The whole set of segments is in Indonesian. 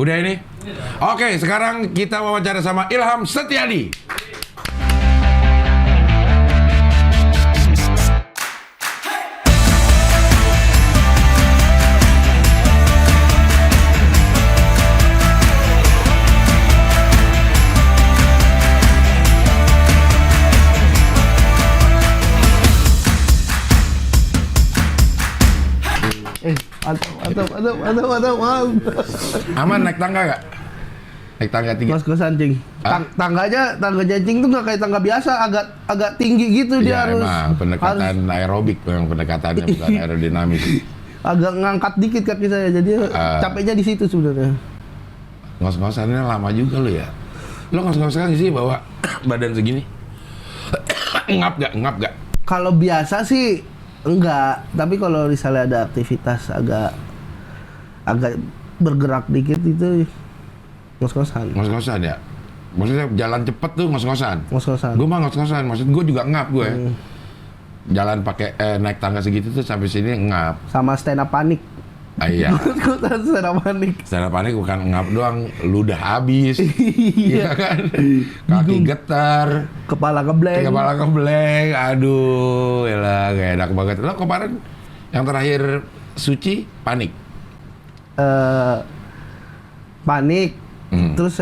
Udah ini? Oke, sekarang kita wawancara sama Ilham Setiadi. Mantap. Aman naik tangga gak? Naik tangga tinggi? Kos-kosan, Cing. Tangganya Cing tuh nggak kayak tangga biasa, agak tinggi gitu dia harus. Emang pendekatan aerobik, memang pendekatannya bukan aerodinamis. Agak ngangkat dikit kaki saya, jadi capeknya di situ sebenarnya. Ngos-ngosannya lama juga lo ya? Lo ngos-ngosan sih bawa badan segini? Ngap gak? Kalau biasa sih enggak, tapi kalau misalnya ada aktivitas agak bergerak dikit itu ngos-ngosan. Ngos-ngosan ya? Maksudnya jalan cepet tuh ngos-ngosan? Ngos-ngosan. Gue mah ngos-ngosan, maksud gue juga ngap gue. Jalan pakai naik tangga segitu tuh sampai sini ngap. Sama stand up panik. Iya. Stand up panik. Stand up panik bukan ngap doang, ludah habis. Iya kan? Kaki getar, Kepala kebleng. aduh, elah gak enak banget. Lo kemarin yang terakhir suci panik? Panik. Terus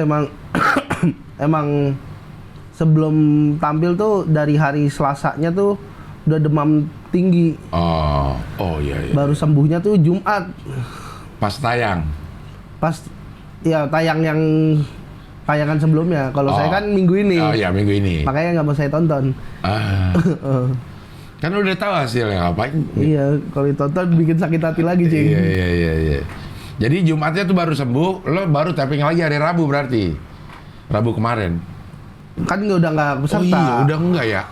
emang sebelum tampil tuh dari hari Selasanya tuh udah demam tinggi. Oh iya. Baru sembuhnya tuh Jumat. Pas tayang? Pas ya tayangan sebelumnya. Kalau saya kan minggu ini. Oh iya, minggu ini. Makanya nggak mau saya tonton. Kan udah tahu hasilnya, ngapain? Iya, kalau ditonton bikin sakit hati lagi, Cing. Iya. Jadi Jumatnya tuh baru sembuh, lo baru tapping lagi hari Rabu berarti? Rabu kemarin? Kan udah nggak peserta. Oh iya, udah enggak ya?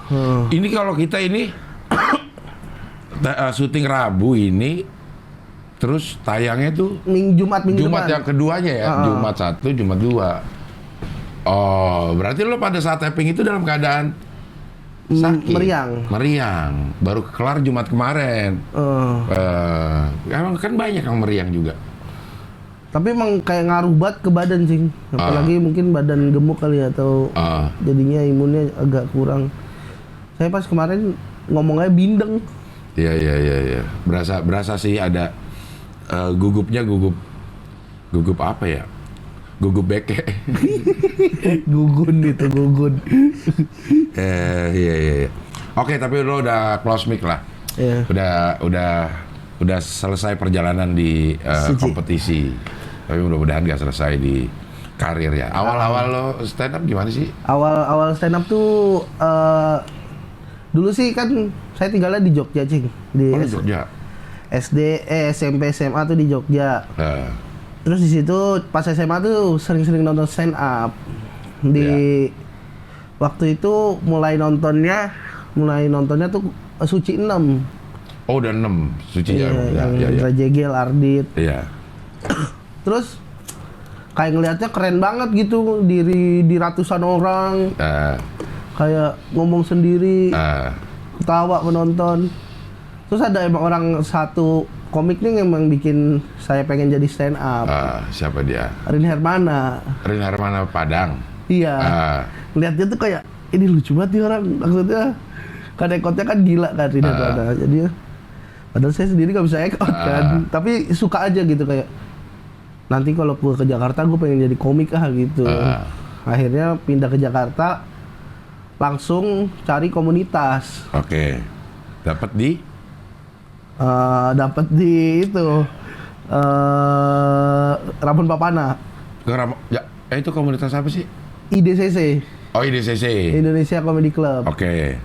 Ini kalau kita ini syuting Rabu ini, terus tayangnya tuh Jumat Jumat depan. yang keduanya ya? Jumat 1, Jumat 2. Oh, berarti lo pada saat tapping itu dalam keadaan sakit? Meriang. Baru kelar Jumat kemarin. Emang kan banyak yang meriang juga. Tapi emang kayak ngaruh banget ke badan, Cing. Apalagi mungkin badan gemuk kali ya, atau jadinya imunnya agak kurang. Saya pas kemarin ngomongnya bindeng. Iya. Berasa sih ada gugup apa ya? Gugup beke. Gugun. Iya. Oke, tapi lo udah close mic lah. Iya. Udah selesai perjalanan di kompetisi. Tapi mudah-mudahan gak selesai di karir ya. Awal-awal lo stand up gimana sih? Awal stand up tuh dulu sih kan saya tinggalnya di Jogja, Cing. Di Jogja. SD, SMP, SMA tuh di Jogja. Terus di situ pas SMA tuh sering-sering nonton stand up. Waktu itu mulai nontonnya tuh Suci 6. Oh, udah 6 Suci ya. Indra Jegel, Ardit. Iya. Terus kayak ngelihatnya keren banget gitu, di ratusan orang. Kayak ngomong sendiri. Ketawa penonton. Terus ada emang orang satu komik nih yang bikin saya pengen jadi stand up. Siapa dia? Rin Hermana Padang. Iya. Lihatnya tuh kayak ini lucu banget nih orang, maksudnya kan ekotnya kan gila kan Rin Hermana. Jadi padahal saya sendiri gak bisa ekot kan, tapi suka aja gitu kayak nanti kalau ke Jakarta gue pengen jadi komik gitu. Akhirnya pindah ke Jakarta, langsung cari komunitas. Oke. Dapat di itu Rabon Papana. Itu komunitas apa sih? IDCC. Oh, IDCC. Indonesia Comedy Club. Oke.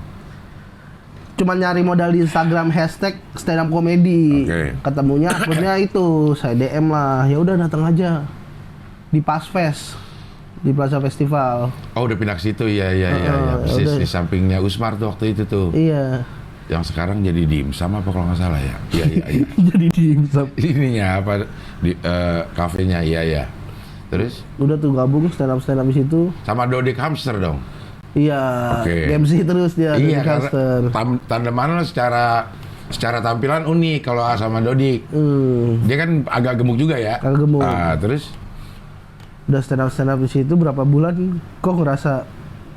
Cuma nyari modal di Instagram hashtag stand up comedy. Ketemunya akhirnya itu saya DM lah. Ya udah datang aja di Pasfest di Plaza Festival. Oh, udah pindah ke situ. Iya. Persis di sampingnya Usmar tuh waktu itu tuh. Iya. Yang sekarang jadi dimsum apa kalau nggak salah ya? Iya. Jadi dimsum. Ininya apa? Di kafenya, iya. Terus? Udah tuh gabung stand up di situ. Sama Dodik Hamster dong? Iya. MC terus dia. Iya, karena tandeman lo secara tampilan unik kalau sama Dodik. Dia kan agak gemuk juga ya? Agak gemuk. Terus? Udah stand up di situ berapa bulan, kok ngerasa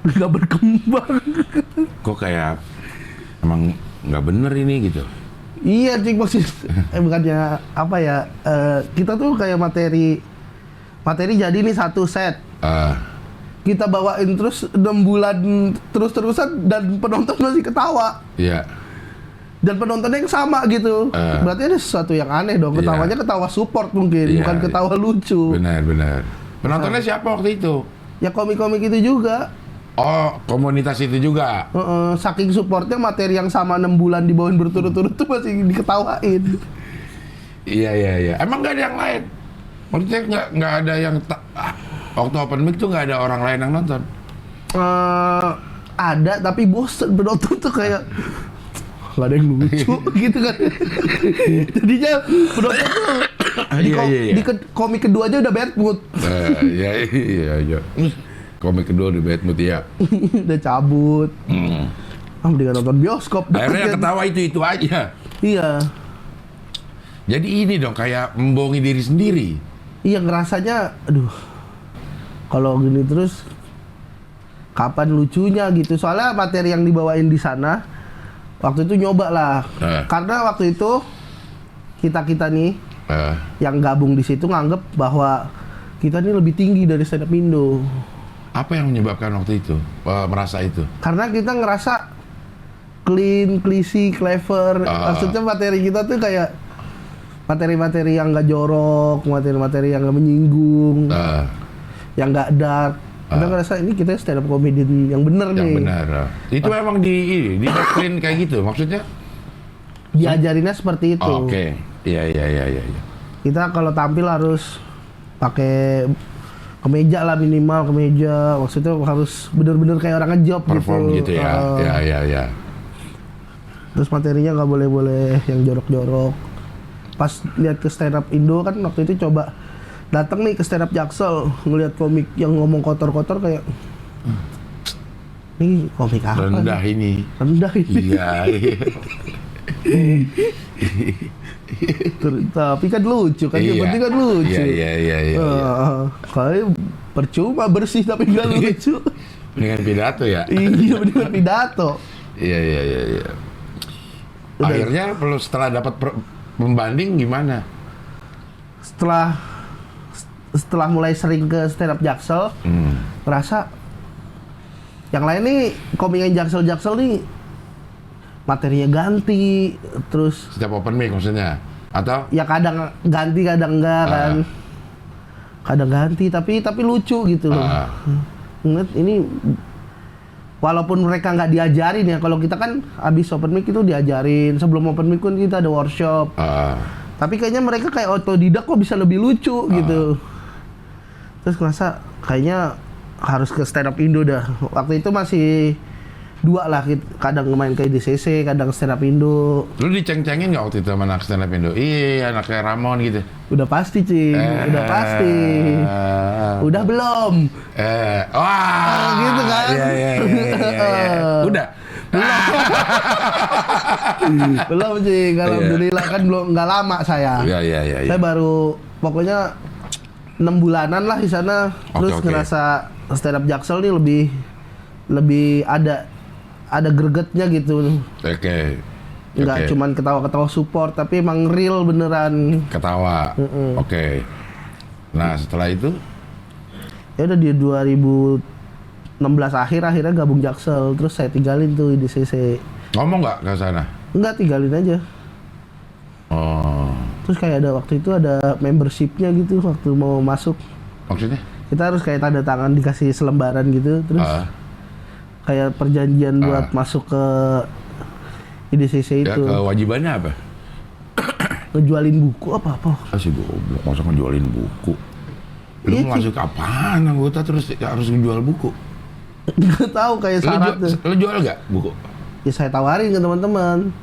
nggak berkembang. Kok kayak emang nggak bener ini gitu. Iya, Cik, bukannya apa ya? Kita tuh kayak materi jadi nih satu set. Kita bawain terus 6 bulan terus-terusan dan penonton masih ketawa. Iya. Dan penontonnya yang sama gitu. Berarti ada sesuatu yang aneh dong. Ketawanya ketawa support mungkin, bukan ketawa lucu. Benar. Penontonnya siapa waktu itu? Ya komik-komik itu juga. Oh, komunitas itu juga. Saking supportnya materi yang sama 6 bulan dibawain berturut-turut tuh masih diketawain. Iya. Emang nggak ada yang lain? Maksudnya nggak ada yang waktu open mic tuh nggak ada orang lain yang nonton? Ada, tapi bosen penonton tuh kayak nggak ada yang lucu gitu kan. Jadinya penonton tuh di komik kedua aja udah bad mood. Iya. Komik kedua udah bad mood ya. Udah cabut. Mendingan nonton bioskop. Akhirnya yang ketawa itu aja. Iya. Jadi ini dong kayak membohongi diri sendiri. Iya, ngerasanya aduh. Kalau gini terus kapan lucunya gitu. Soalnya materi yang dibawain di sana waktu itu nyoba lah. Karena waktu itu kita nih yang gabung di situ nganggep bahwa kita ini lebih tinggi dari stand up Indo. Apa yang menyebabkan waktu itu merasa itu? Karena kita ngerasa clean, classy, clever. Maksudnya materi kita tuh kayak materi-materi yang nggak jorok, materi-materi yang nggak menyinggung, yang nggak dark. Kita ngerasa ini kita stand up comedian yang bener nih. Yang benar. Itu memang di doktrin kayak gitu, maksudnya? Diajarinnya seperti itu. Oke. Iya. Kita kalau tampil harus pakai kemeja lah, minimal kemeja. Maksudnya harus bener-bener kayak orang ngejob gitu. Perform gitu ya. Iya. Terus materinya nggak boleh yang jorok-jorok. Pas lihat ke stand up Indo kan waktu itu coba datang nih ke stand up Jaksel, ngelihat komik yang ngomong kotor-kotor kayak ini komik apa? Rendah ini. Iya. Tapi kan lucu kan, yang penting kan lucu. Iya. Kayak percuma bersih tapi nggak lucu. Dengan pidato ya? Iya, dengan pidato. Iya. Akhirnya setelah dapat pembanding gimana? Setelah mulai sering ke stand up Jaksel, ngerasa yang lain nih komik yang Jaksel nih materinya ganti, terus setiap open mic maksudnya? Atau? Ya kadang ganti, kadang enggak kan. Kadang ganti, tapi lucu gitu loh. Ini walaupun mereka nggak diajarin ya, kalau kita kan abis open mic itu diajarin, sebelum open mic pun kita ada workshop. Tapi kayaknya mereka kayak otodidak kok bisa lebih lucu gitu. Terus ngerasa kayaknya harus ke stand up Indo dah. Waktu itu masih 2 lah, kadang main ke DCC, kadang stand up Indo. Lu diceng-cengin nggak waktu itu sama anak stand up Indo? Iya, anak kayak Ramon gitu. Udah pasti, Cing. Udah pasti. Udah belum? Wah. Gitu kan? Iya. Udah. Belum, Cing. Alhamdulillah kan belum, nggak lama saya. Iya. Saya baru pokoknya 6 bulanan lah di sana. Terus ngerasa stand up Jaksel nih lebih ada gregetnya gitu. Oke. Nggak cuman ketawa-ketawa support, tapi emang real beneran. Ketawa. Oke. Nah, setelah itu? Ya udah di 2016 akhirnya gabung Jaksel. Terus saya tinggalin tuh di DCC. Ngomong nggak ke sana? Enggak, tinggalin aja. Oh. Terus kayak waktu itu ada membershipnya gitu waktu mau masuk. Maksudnya? Kita harus kayak tanda tangan, dikasih selembaran gitu. Terus kayak perjanjian buat masuk ke IDCC itu. Ya, kewajibannya apa? Ngejualin buku apa? Asih goblok, masa ngejualin buku? Lu masuk apaan anggota terus harus ngejual buku? Nggak tahu, kayak syaratnya. Lu jual nggak buku? Ya saya tawarin ke teman-teman.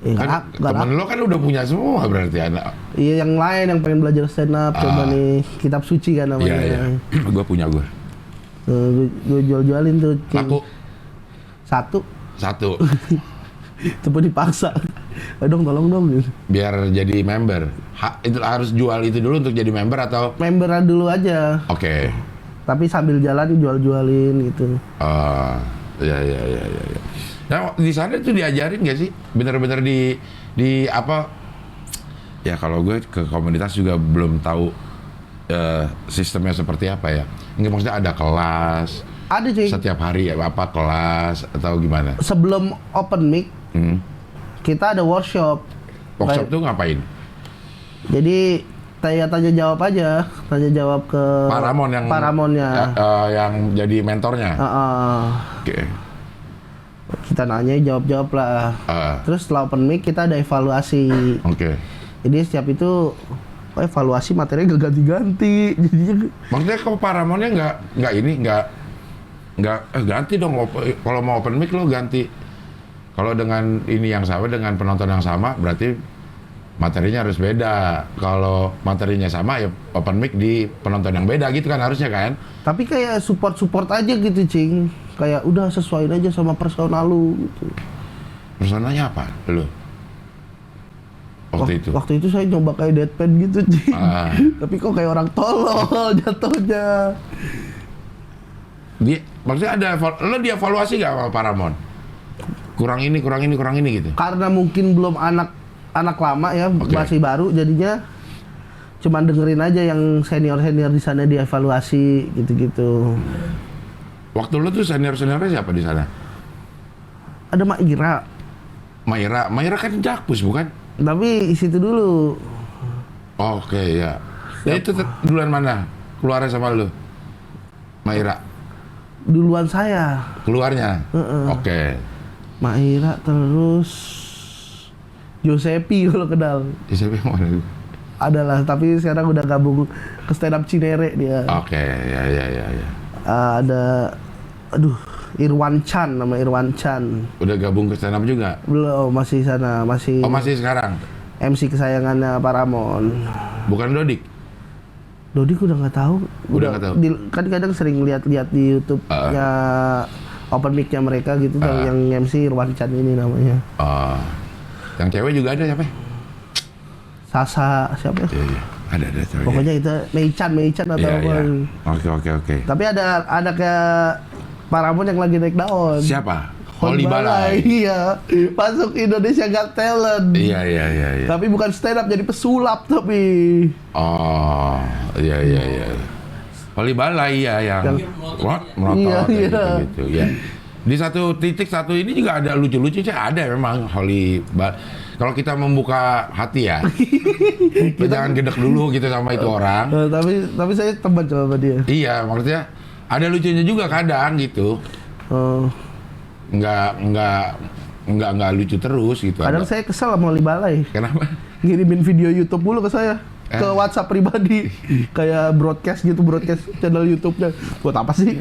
Kan temen lo kan udah punya semua berarti anak. Iya, yang lain yang pengen belajar stand up, coba nih kitab suci kan namanya. Iya. Gua punya. Gue jual-jualin tuh. Laku? Satu. Itu pun dipaksa. Dong tolong dong gitu. Biar jadi member. Itu harus jual itu dulu untuk jadi member atau? Memberan dulu aja. Oke. Tapi sambil jalan jual-jualin gitu. Ya. Nah, di sana itu diajarin nggak sih? Bener-bener di apa? Ya kalau gue ke komunitas juga belum tahu sistemnya seperti apa ya. Nggak, maksudnya ada kelas. Ada sih. Setiap hari ya, apa kelas atau gimana? Sebelum open mic, kita ada workshop. Workshop tuh ngapain? Jadi tanya jawab aja, tanya jawab ke Paramonnya. Yang jadi mentornya. Oke. Kita nanya jawab lah. Terus setelah open mic kita ada evaluasi. Oke. Jadi setiap itu evaluasi materinya gak ganti-ganti. Jadinya maksudnya kalau Paramonnya nggak ganti dong. Kalau mau open mic lo ganti. Kalau dengan ini yang sama, dengan penonton yang sama, berarti materinya harus beda. Kalau materinya sama ya open mic di penonton yang beda gitu kan harusnya kan. Tapi kayak support aja gitu, Cing. Kayak udah sesuaiin aja sama persona lu gitu. Personanya apa lu? Waktu itu saya nyoba kayak deadpan gitu, Cing. Tapi kok kayak orang tolol jatuhnya. Maksudnya lo dievaluasi gak sama Paramon? Kurang ini gitu? Karena mungkin belum anak lama ya, masih baru, jadinya cuman dengerin aja yang senior di sana dievaluasi gitu. Waktu lu tuh seniornya siapa di sana? Ada Maira kan Jakpus bukan? Tapi situ dulu. Oke, ya. Itu duluan mana? Keluarnya sama lu? Maira? Duluan saya. Keluarnya? Oke. Maira terus Josepi kalau kenal. Josepi mana? Adalah, tapi sekarang udah gabung ke stand up Cinere dia. Oke, ya. Ada Irwan Chan. Udah gabung ke stand up juga? Belum, masih sana, masih. Oh, masih sekarang? MC kesayangannya Paramon. Bukan Dodik? Dodik udah nggak tahu. Kan kadang sering lihat-lihat di YouTube-nya open mic-nya mereka gitu, yang MC Irwan Chan ini namanya. Yang cewek juga ada siapa? Sasa siapa ya? Iya. Ada cewek. Pokoknya itu Meichan atau apa. Oke. Tapi ada kayak Paramon yang lagi naik daun. Siapa? Holly Balai. Iya. Masuk Indonesia Got Talent. Iya. Tapi bukan stand up, jadi pesulap tapi. Oh, iya. Holly Balai ya yang melotot gitu ya. Di satu titik ini juga ada lucu-lucunya, ada memang Holly Balai. Kalau kita membuka hati ya, jangan gedek dulu gitu sama itu orang. Tapi saya teman sama dia. Iya, maksudnya ada lucunya juga kadang gitu. Nggak lucu terus gitu. Kadang saya kesel sama Holly Balai. Kenapa? Ngirimin video YouTube mulu ke saya. Ke WhatsApp pribadi. Kayak broadcast channel YouTube-nya. Buat apa sih?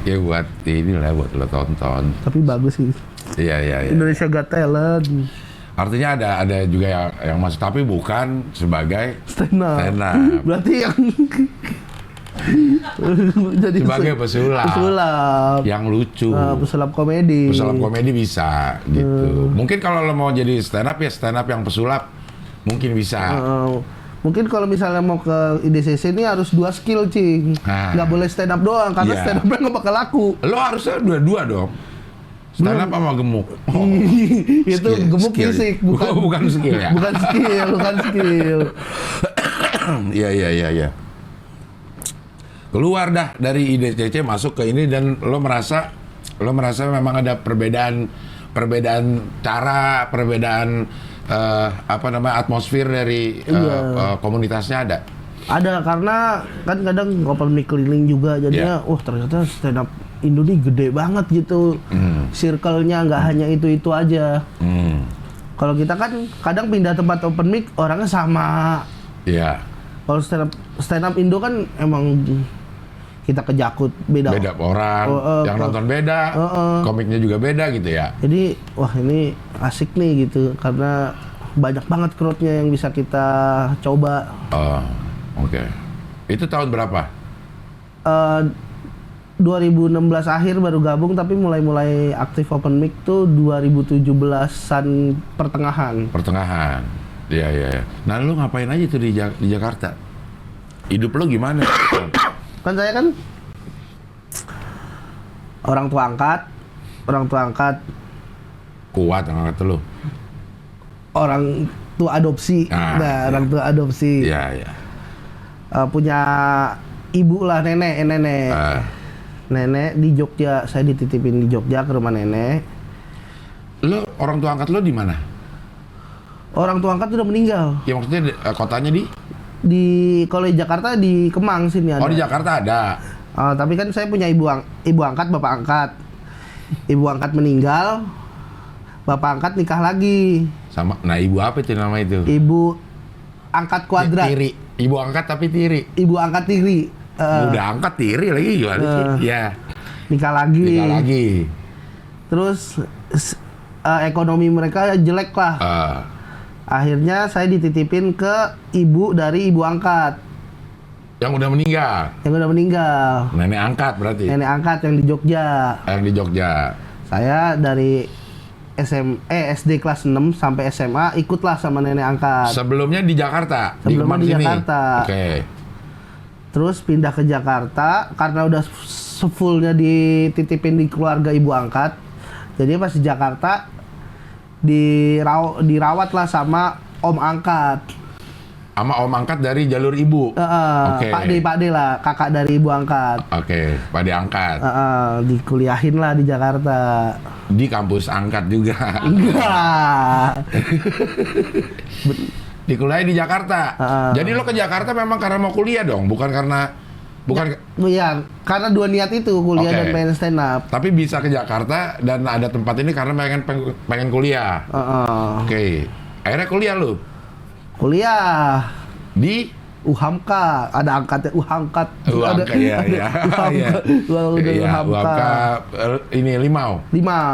Ya buat inilah, buat lo tonton. Tapi bagus sih. Iya. Indonesia Got Talent. Artinya ada juga yang masuk, tapi bukan sebagai stand up. Berarti yang jadi sebagai pesulap yang lucu. Pesulap komedi. Pesulap komedi bisa gitu. Mungkin kalau lo mau jadi stand up ya stand up yang pesulap mungkin bisa. Mungkin kalau misalnya mau ke IDCC ini harus 2 skill, Cing. Nggak boleh stand up doang, karena stand up nggak bakal laku. Lo harusnya dua dong. Stand up sama gemuk. Itu gemuk fisik, bukan skill ya. Bukan skill. Iya. Keluar dah dari IDCC masuk ke ini dan lo merasa memang ada perbedaan cara, atmosfer dari komunitasnya ada. Ada, karena kan kadang open mic keliling juga, jadinya ternyata stand up Indo nih gede banget gitu. Circle-nya nggak hanya itu aja. Kalau kita kan kadang pindah tempat open mic orangnya sama. Iya. Kalau stand up Indo kan emang kita kejakut beda orang, yang nonton beda, komiknya juga beda gitu ya. Jadi wah ini asik nih gitu, karena banyak banget crowd-nya yang bisa kita coba. Oke. Itu tahun berapa? 2016 akhir baru gabung, tapi mulai aktif open mic tuh 2017-an pertengahan. Pertengahan. Iya, iya. Nah, lu ngapain aja tuh di Jakarta? Hidup lu gimana? Kan saya kan orang tua angkat. Kuat angkat lu. Orang tua adopsi. Orang tua adopsi. Iya, iya. Punya ibu lah, nenek. Nenek di Jogja, saya dititipin di Jogja ke rumah nenek. Lo orang tua angkat lo di mana? Orang tua angkat udah meninggal. Ya maksudnya kotanya kalau di Jakarta di Kemang sini ada. Oh, di Jakarta ada. Tapi kan saya punya ibu angkat, bapak angkat. Ibu angkat meninggal, bapak angkat nikah lagi. Sama, nah ibu apa itu nama itu? Ibu angkat kuadrat. Tiri. Ibu angkat tapi tiri. Ibu angkat tiri. Udah angkat tiri lagi gimana sih? Ya. Nikah lagi. Terus ekonomi mereka jelek lah. Akhirnya saya dititipin ke ibu dari ibu angkat. Yang udah meninggal. Nenek angkat berarti. Nenek angkat yang di Jogja. Yang di Jogja. Saya dari SD kelas 6 sampai SMA ikutlah sama nenek angkat. Sebelumnya di Jakarta. Sebelumnya di Jakarta. Oke. Terus pindah ke Jakarta karena udah sefullnya dititipin di keluarga ibu angkat. Jadi pas di Jakarta dirawat lah sama om angkat. Sama om angkat dari jalur ibu. Okay. Pak D lah, kakak dari ibu angkat. Oke, Pak D angkat. Dikuliahin lah di Jakarta. Di kampus angkat juga. Enggak. Dikuliahin di Jakarta. Jadi lo ke Jakarta memang karena mau kuliah dong, bukan karena Iya, karena dua niat itu, kuliah dan pengen stand up. Tapi bisa ke Jakarta dan ada tempat ini karena pengen kuliah. Oke. Akhirnya kuliah lu? Kuliah di UHAMKA, ada angkatnya UHAMKAT. UHAMKA, iya. UHAMKA ini Limau.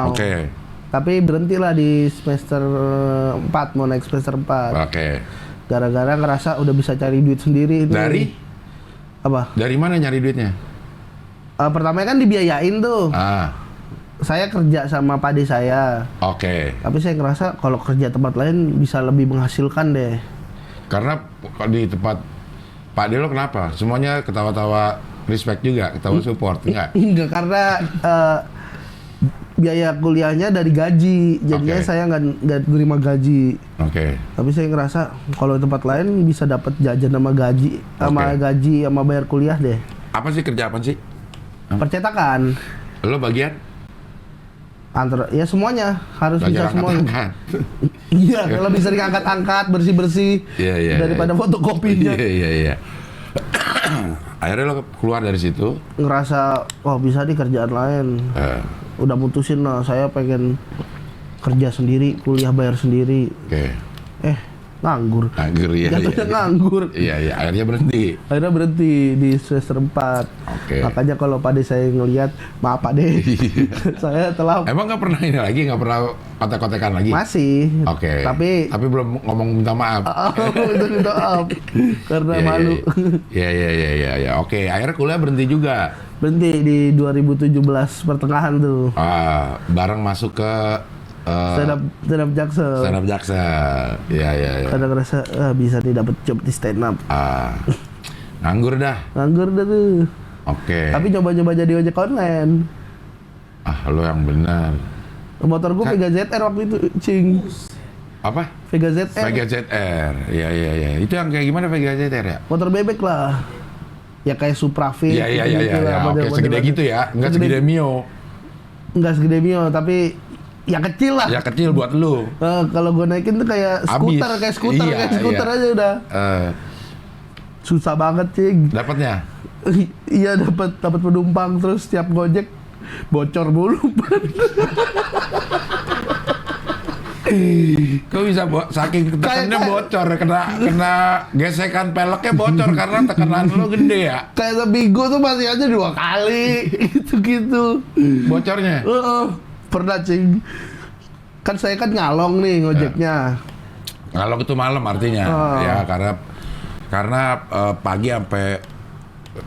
Oke. Tapi berhentilah di semester 4, mau naik semester 4. Oke. Gara-gara ngerasa udah bisa cari duit sendiri. Dari? Apa? Dari mana nyari duitnya? Pertama kan dibiayain tuh. Saya kerja sama pade saya. Oke. Tapi saya ngerasa kalau kerja tempat lain bisa lebih menghasilkan deh. Karena di tempat pade lo kenapa? Semuanya ketawa-tawa respect juga, ketawa support, enggak? Enggak, karena biaya kuliahnya dari gaji, jadinya saya nggak terima gaji. Tapi saya ngerasa kalau tempat lain bisa dapat jajan sama gaji, sama bayar kuliah deh. Apa sih kerja apa sih? Percetakan. Lo bagian? Ya semuanya harus bagian bisa semuanya. Iya, kalau bisa diangkat-angkat, bersih-bersih daripada fotokopinya. Iya. Akhirnya lo keluar dari situ. Ngerasa, bisa di kerjaan lain. Udah mutusin lah, saya pengen kerja sendiri, kuliah bayar sendiri. Nganggur. Jatuhnya nganggur. Iya, akhirnya berhenti di semester 4. Makanya kalau Pak De saya ngelihat, maaf Pak De. Saya telah. Emang nggak pernah ini lagi, nggak pernah kontak-kontakan lagi? Masih. Tapi belum ngomong minta maaf. Minta maaf. Karena malu. Iya. Oke, akhirnya kuliah berhenti juga. Berhenti di 2017 pertengahan tuh. Bareng masuk ke stand up Jaksel. Iya. Kadang ngerasa bisa nih dapet job di stand up. Nganggur dah tuh. Oke. Tapi coba-coba jadi ojek online. Lo yang benar. Motor gue Vega ZR waktu itu, cing. Apa? Vega ZR. Iya. Itu yang kayak gimana Vega ZR ya? Motor bebek lah. Ya kayak Supra Fit. Iya. Oke, segede gitu ya. Enggak segede Mio. Enggak segede Mio, tapi ya kecil lah. Ya kecil buat lu. Kalau gue naikin tuh kayak skuter aja udah. Susah banget, cing. Dapatnya? Iya, dapat penumpang, terus setiap gojek bocor mulu. Kok bisa saking tekannya bocor, kena gesekan peleknya bocor karena tekanan lo gede ya? Kayak seminggu tuh masih aja 2 kali gitu. Bocornya? Pernah, cing. Kan saya kan ngalong nih ngojeknya. Ngalong itu malam artinya. Ya karena pagi sampai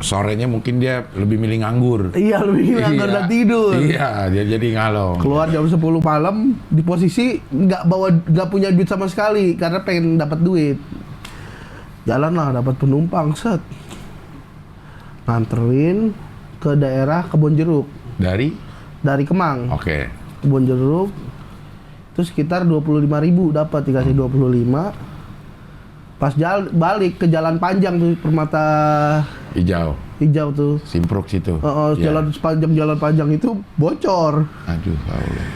sorenya mungkin dia lebih milih nganggur. Iya, lebih nganggur dan tidur. Iya, dia jadi ngalong. Keluar jam 10 malam di posisi nggak punya duit sama sekali karena pengen dapat duit. Jalan lah dapat penumpang set. Nganterin ke daerah Kebonjeruk. Dari Kemang. Oke. Kebonjeruk. Terus sekitar 25.000 dapat dikasih 25. Pas balik ke jalan panjang tuh Permata Hijau tuh. Simpruk situ. Jalan sepanjang jalan panjang itu bocor. Aduh, Allah.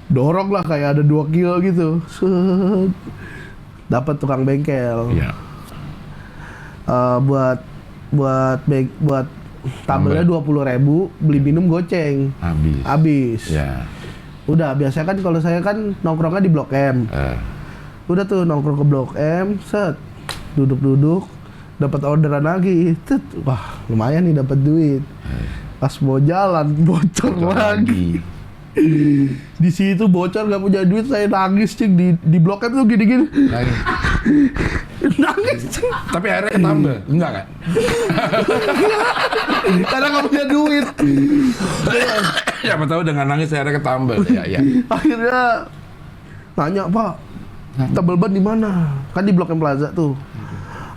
Dorong lah kayak ada 2 kilo gitu. Set. Dapat tukang bengkel. Iya. Buat tabelnya 20.000, beli minum goceng. Habis. Ya. Udah biasanya kan kalau saya kan nongkrongnya di Blok M. Udah tuh nongkrong ke Blok M, set. Duduk-duduk, dapat orderan lagi. Tet. Wah, lumayan nih dapat duit. Pas mau jalan bocor lagi. Di situ bocor nggak punya duit, saya nangis cing di Blok M tuh gini-gini. Nangis cing. Tapi akhirnya ketambah, enggak kan? Karena nggak punya duit. Siapa tahu dengan nangis akhirnya ketambah. Ya. Akhirnya nanya, Pak, tabel ban di mana? Kan di Blok M Plaza tuh.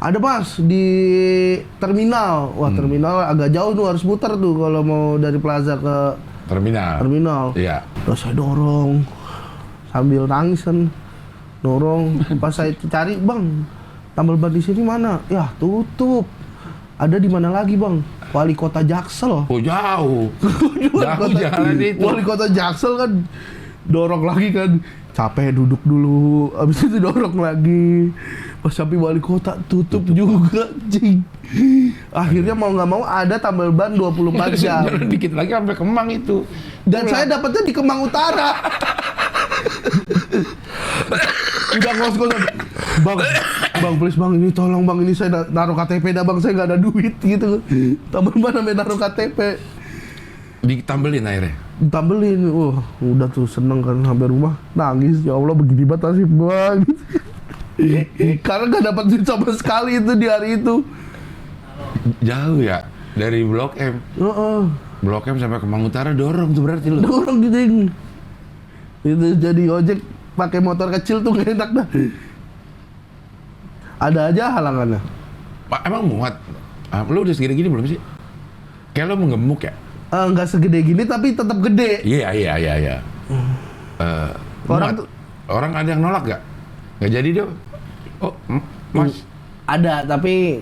Ada Mas di terminal. Wah, terminal agak jauh tuh, harus muter tuh kalau mau dari Plaza ke terminal. Iya. Terus saya dorong sambil nangis kan. Dorong. Pas saya cari, Bang, tambal ban di sini mana? Ya, tutup. Ada di mana lagi, Bang? Wali Kota Jaksel. Oh, jauh. Jauh jalan itu. Wali Kota Jaksel kan. Dorong lagi kan. Capek duduk dulu. Habis itu dorong lagi. Pas sampai Wali Kota tutup juga, cing. Akhirnya mau nggak mau ada tambal ban 24 jam. Jalan dikit lagi sampai Kemang itu. Dan saya dapatnya di Kemang Utara. Udah ngos-ngosan. Bang, please Bang, ini tolong Bang, ini saya naruh KTP dah Bang, saya nggak ada duit gitu. Tambal ban sampai naruh KTP. Ditambelin akhirnya? Ditambelin. Udah tuh seneng kan, sampai rumah nangis. Ya Allah, begini banget nasib gua gitu. Karena nggak dapat duit sama sekali itu di hari itu. Jauh ya dari Blok M. Blok M sampai Kemang Utara dorong tuh berarti lu. Dorong gitu. Itu jadi ojek pakai motor kecil tuh nggak enak dah. Ada aja halangannya. Pak, emang muat? Lu udah segede gini belum sih? Kayak lu menggemuk ya? Nggak segede gini tapi tetap gede. Iya. Orang ada yang nolak gak? Nggak jadi dia. Oh, Mas. Ada, tapi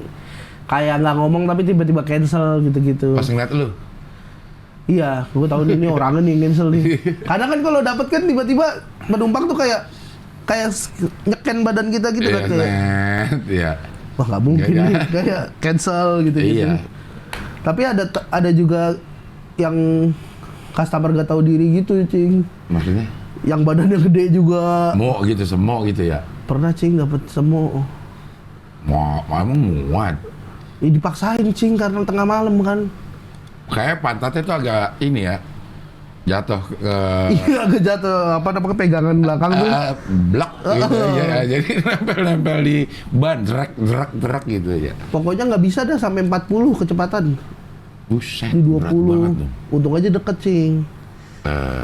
kayak nggak ngomong tapi tiba-tiba cancel gitu-gitu. Pas ngeliat lu? Iya, gue tahu ini orangnya nih cancel nih. Kadang kan kalau dapet kan tiba-tiba penumpang tuh kayak nyeken badan kita gitu kan kayak. Iya. Wah, nggak mungkin nih, kayak cancel gitu. Iya. Tapi ada juga yang customer gak tahu diri gitu, cing. Maksudnya? Yang badannya gede juga. Semok gitu ya? Pernah, cing, dapet semok. Emang muat? Ya, dipaksain, cing, karena tengah malam kan. Kayak pantatnya tuh agak ini ya, jatuh ke... Iya, agak jatuh, pegangan belakang tuh. Blak gitu ya, jadi nempel-nempel di ban, derak gitu ya. Pokoknya nggak bisa dah sampai 40 kecepatan. Buset, di 20. berat banget tuh. Untung aja deket, cing.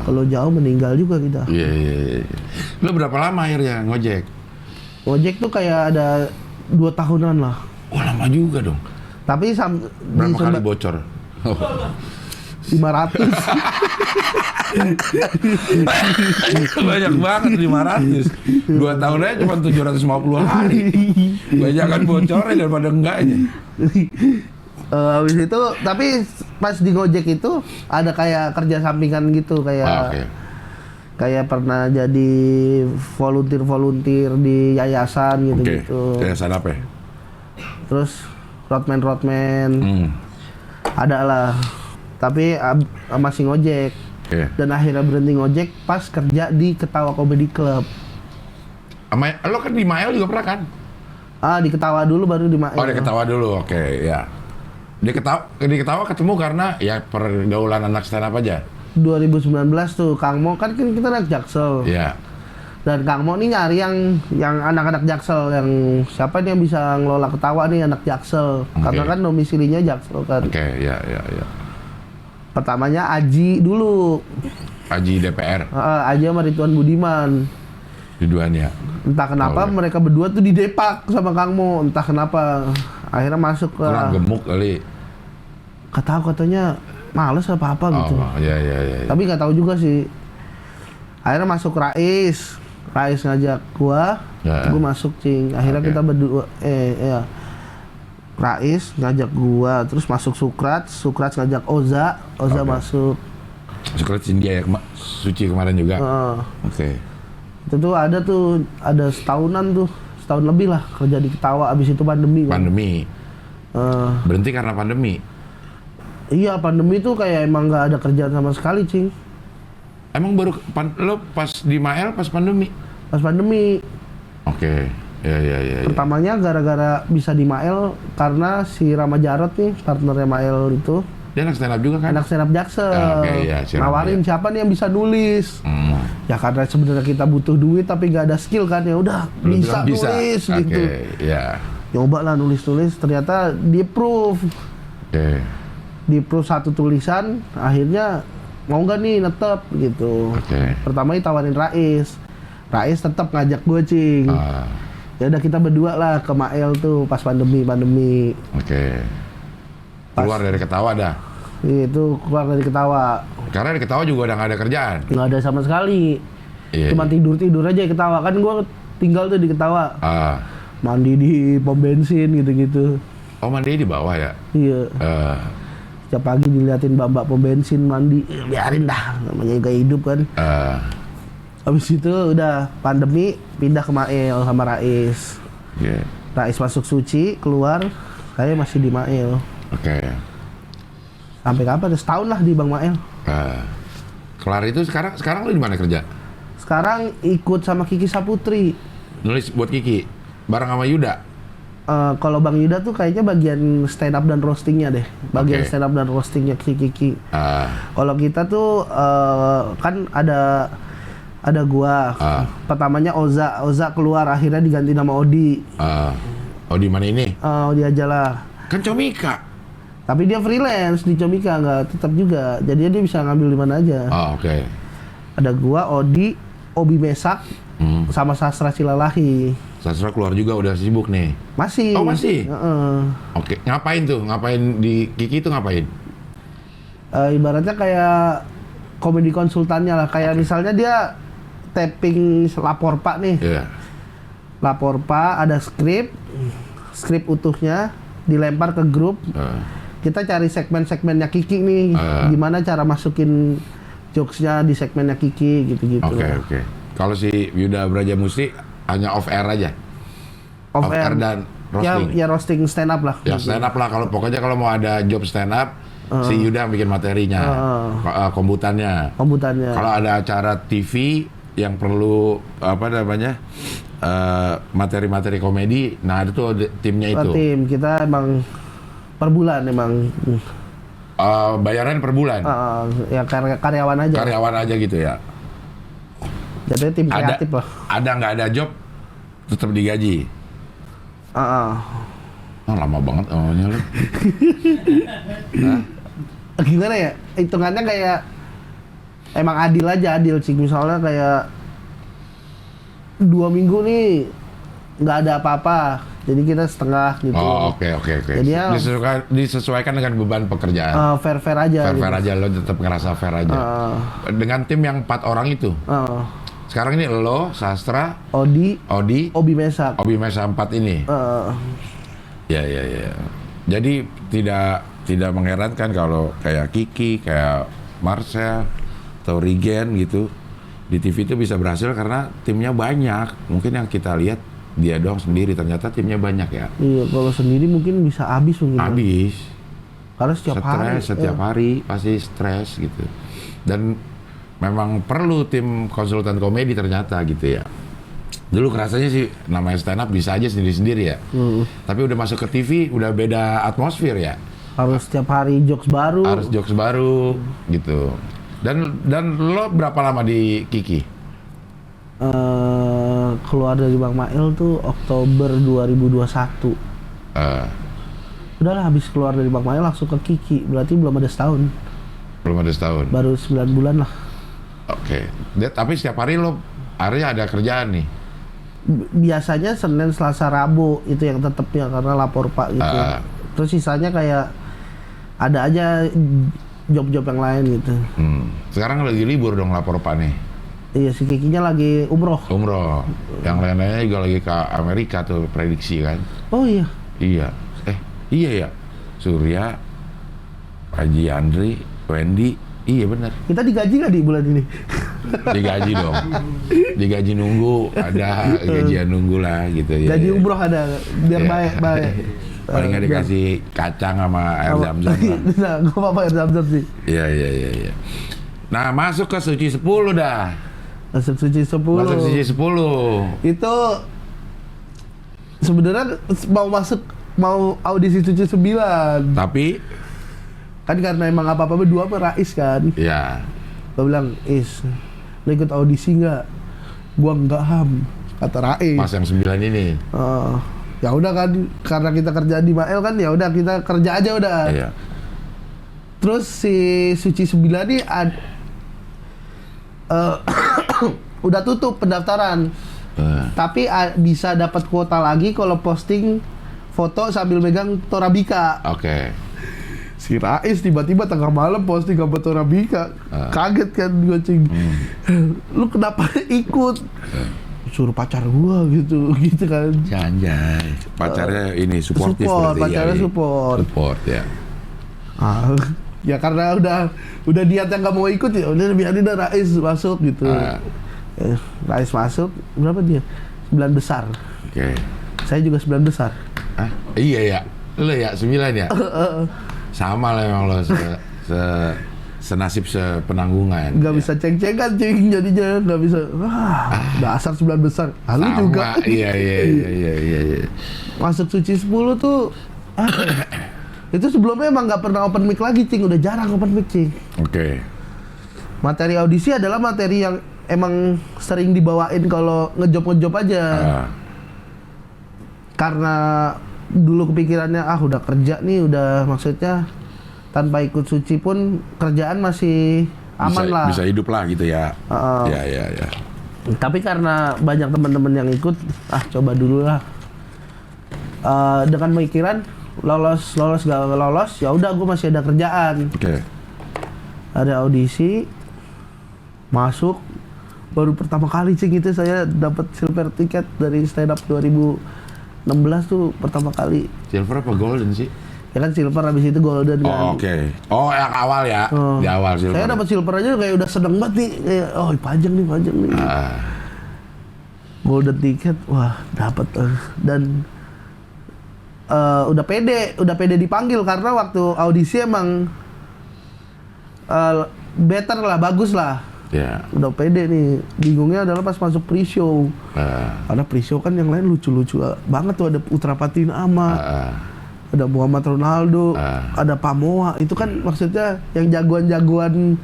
Kalau jauh meninggal juga kita. Iya. Lo berapa lama akhirnya ngojek? Ngojek tuh kayak ada 2 tahunan lah. Wah, lama juga dong. Tapi berapa kali bocor? 500. Banyak banget 500. 2 tahun aja cuma 750 hari. Banyak kan bocornya daripada enggaknya. Habis itu, tapi pas di Gojek itu ada kayak kerja sampingan gitu, kayak kayak pernah jadi volunteer di yayasan gitu-gitu. Yayasan apa ya? Terus roadman ada lah, tapi masih ngojek. Dan akhirnya berhenti ngojek pas kerja di Ketawa Comedy Club. Lo kan di Mael juga pernah kan? Di Ketawa dulu baru di Mael. Oh, di Ketawa dulu, oke, ya. Di Ketawa ketemu karena ya pergaulan anak stand up aja. 2019 tuh Kang Mo kan kita naik Jaksel. Iya. Dan Kang Mo nih nyari yang anak-anak Jaksel, yang siapa nih yang bisa ngelola ketawa nih, anak Jaksel. Karena kan domisilinya Jaksel kan. Oke, ya. Pertamanya Aji dulu. Aji DPR. Aji sama Ridwan Budiman. Ridwan ya. Entah kenapa mereka berdua tuh didepak sama Kang Mo, entah kenapa. Akhirnya masuk ke... Kurang gemuk kali. Katanya males apa gitu. Iya. Tapi nggak tahu juga sih. Akhirnya masuk Rais ngajak gua masuk cing. Akhirnya kita berdua Rais ngajak gua, terus masuk Sukrat ngajak Oza masuk. Sukrat India ya, Suci kemarin juga. Oke. Itu tuh ada setahun lebih lah kerja di Ketawa. Abis itu pandemi. Berhenti karena pandemi. Iya, pandemi tuh kayak emang nggak ada kerjaan sama sekali cing. Emang baru lo pas di Mael pas pandemi? Pas pandemi. Oke. Ya. Pertamanya gara-gara bisa di Mael karena si Rama Jarot nih, partnernya Mael itu. Dia anak stand up juga kan? Anak stand up Jaksel. Si nawarin siapa nih yang bisa nulis. Ya karena sebenarnya kita butuh duit tapi nggak ada skill kan, ya udah bisa nulis gitu. Ya. Coba lah nulis, ternyata di-approve. Di-approve satu tulisan, akhirnya mau nggak nih netep gitu. Pertama ditawarin Rais tetap ngajak gue cing. Ya udah kita berdua lah ke Mael tuh pas pandemi. Keluar dari Ketawa dah. Itu keluar dari Ketawa. Karena di Ketawa juga udah nggak ada kerjaan. Nggak ada sama sekali. Cuma tidur aja di Ketawa. Kan gue tinggal tuh di Ketawa. Mandi di pom bensin gitu-gitu. Oh, mandi di bawah ya? Iya. Setiap pagi diliatin mbak-mbak pom bensin mandi, biarin dah, namanya juga hidup kan. Habis itu udah pandemi, pindah ke Mael sama Rais. Rais masuk Suci, keluar, saya masih di Mael. Sampai kapan? Setahun lah di Bang Mael. Kelar itu sekarang lu di mana kerja? Sekarang ikut sama Kiki Saputri. Nulis buat Kiki, bareng sama Yuda? Kalau Bang Yuda tuh kayaknya bagian stand up dan roastingnya deh, stand up dan roastingnya Kiki. Kalau kita tuh kan ada gua, pertamanya Oza keluar, akhirnya diganti nama Odi. Odi mana ini? Odi aja lah. Kan Comika. Tapi dia freelance di Comika, nggak tetap juga, jadi dia bisa ngambil di mana aja. Ada gua, Obi Mesak, sama Sastra Silalahi. Sastra keluar juga udah sibuk nih. Masih. Oh masih. Ngapain tuh? Ngapain di Kiki itu ngapain? Ibaratnya kayak komedi konsultannya lah. Kayak misalnya dia tapping lapor Pak nih. Lapor Pak ada skrip utuhnya dilempar ke grup. Kita cari segmen-segmennya Kiki nih. Gimana cara masukin jokesnya di segmennya Kiki gitu-gitu. Oke. Kalau si Yuda Brajamusti hanya off air aja. Off air dan roasting. Ya roasting stand up lah. Ya stand up lah. Pokoknya kalau mau ada job stand up, si Yuda yang bikin materinya, kombutannya. Kalau ada acara TV yang perlu materi-materi komedi, nah itu timnya itu. Tim kita emang per bulan emang. Bayaran per bulan. Ya karyawan aja. Karyawan aja gitu ya. Jadi tim kreatif lah. Ada nggak ada job tetap digaji. Lama banget awalnya lu. Gimana ya? Hitungannya kayak emang adil sih. Misalnya kayak 2 minggu nih nggak ada apa-apa, jadi kita setengah gitu. Oke. Jadi disesuaikan dengan beban pekerjaan. Fair aja. Fair aja, lo tetap ngerasa fair aja. Dengan tim yang 4 orang itu. Sekarang ini lo, Sastra, Odi, Obi Mesak 4 ini. Ya. Jadi tidak mengherankan kalau kayak Kiki, kayak Marcel atau Rigen gitu di TV itu bisa berhasil karena timnya banyak. Mungkin yang kita lihat dia doang sendiri, ternyata timnya banyak ya. Iya, kalau sendiri mungkin bisa habis mungkin. Habis. Karena setiap hari pasti stres gitu. Dan memang perlu tim konsultan komedi ternyata gitu ya. Dulu kerasanya sih namanya stand up bisa aja sendiri-sendiri ya. Tapi udah masuk ke TV udah beda atmosfer ya. Harus setiap hari jokes baru. Gitu. Dan lo berapa lama di Kiki? keluar dari Bang Mail tuh Oktober 2021. Udahlah habis keluar dari Bang Mail langsung ke Kiki, berarti belum ada setahun. Belum ada setahun. Baru 9 bulan lah. Oke. Tapi setiap hari lo ada kerjaan nih. Biasanya Senin, Selasa, Rabu itu yang tetapnya karena lapor Pak gitu. Terus sisanya kayak ada aja job-job yang lain gitu. Sekarang lagi libur dong lapor Pak nih. Iya, si Kikinya lagi umroh. Yang lain-lainnya juga lagi ke Amerika tuh prediksi kan. Oh iya. Iya. Iya ya. Surya, Haji Andri, Wendy. Iya benar. Kita digaji nggak di bulan ini? Digaji dong. Digaji nunggu, ada gajian nunggu lah gitu ya. Gaji umroh ada, biar baik. Paling nggak dikasih kacang sama air zam-zam lah. Nah, nggak apa-apa air zam-zam sih. Iya. Nah, masuk ke Suci 10 dah. Masuk Suci 10. Itu sebenarnya mau audisi Suci 9. Tapi kan karena emang apa-apa berdua sama Rais kan. Iya. Gue bilang, lo ikut audisi nggak? Gua nggak, Ham, kata Rais. Pas yang 9 ini. Ya udah kan, karena kita kerja di Mael kan, ya udah kita kerja aja udah. Iya. Terus si Suci 9 ini udah tutup pendaftaran. Tapi bisa dapat kuota lagi kalau posting foto sambil megang Torabika. Oke. Si Rais tiba-tiba tengah malam posting gambar Torabika. Kaget kan gue, cing. Lu kenapa ikut? Suruh pacar gua gitu kan. Janjay. Pacarnya ini suportif berarti. Pacarnya support ya. Ya karena udah niat yang nggak mau ikut, ya udah biarin dah Rais masuk gitu. Rais masuk, berapa dia? 9 besar. Oke. Saya juga 9 besar. Iya ya. Lo ya 9 ya? Sama lah emang lo senasib sepenanggungan. Nggak bisa ceng-cengan, cing, jadinya nggak bisa. Dasar 9 besar. Lalu juga. Iya. Masuk Suci 10 tuh itu sebelumnya emang nggak pernah open mic lagi, cing. Udah jarang open mic, cing. Oke. Materi audisi adalah materi yang emang sering dibawain kalau ngejob aja. Karena dulu kepikirannya udah kerja nih, udah maksudnya tanpa ikut Suci pun kerjaan masih aman lah. Bisa hidup lah gitu ya. Ya. Tapi karena banyak teman-teman yang ikut, coba dulu lah. Dengan pemikiran lolos gak lolos, ya udah gue masih ada kerjaan. Oke. Ada audisi, masuk, baru pertama kali cing itu saya dapat silver ticket dari stand up 2016 tuh pertama kali. Silver apa golden sih? Ya kan silver, habis itu golden kan. Oke. Oh, yang awal ya. Di awal silver. Saya dapat silver aja kayak udah seneng banget nih. Kayak, panjang nih. Golden ticket, wah dapat. Dan udah pede dipanggil karena waktu audisi emang better lah, bagus lah. Ya. Udah pede nih. Bingungnya adalah pas masuk pre-show. Karena pre-show kan yang lain lucu-lucu banget tuh, ada Putra Patinama. Ada Muhammad Ronaldo, ada Pamoa, itu kan maksudnya yang jagoan-jagoan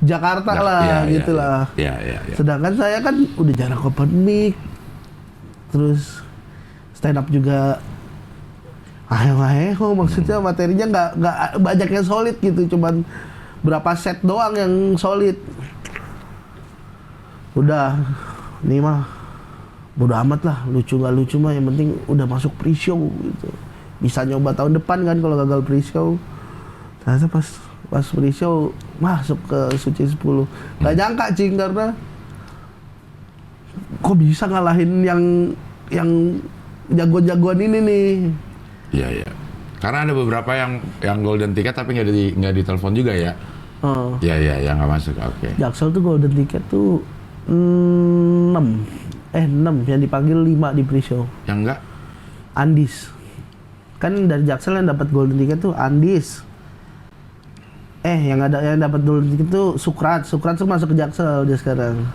Jakarta lah, gitu lah. Iya. Sedangkan saya kan udah jarang open mic, terus stand up juga maksudnya materinya nggak banyak yang solid gitu, cuman berapa set doang yang solid. Udah, nih mah bodo amat lah, lucu nggak lucu mah yang penting udah masuk pre-show gitu. Bisa nyoba tahun depan kan kalau gagal pre-show. Ternyata pas pre-show masuk ke Suci 10. Gak nyangka, cing, karena kok bisa ngalahin yang jagoan-jagoan ini nih. Iya. Karena ada beberapa yang golden ticket tapi nggak ditelepon juga ya. Iya, yang nggak masuk. Oke. Jaksel tuh golden ticket tuh 6 yang dipanggil 5 di pre-show. Yang enggak? Andis. Kan dari Jaksel yang dapat golden ticket tuh Andis. Yang dapat golden ticket tuh Sukrat tuh masuk ke Jaksel dia sekarang.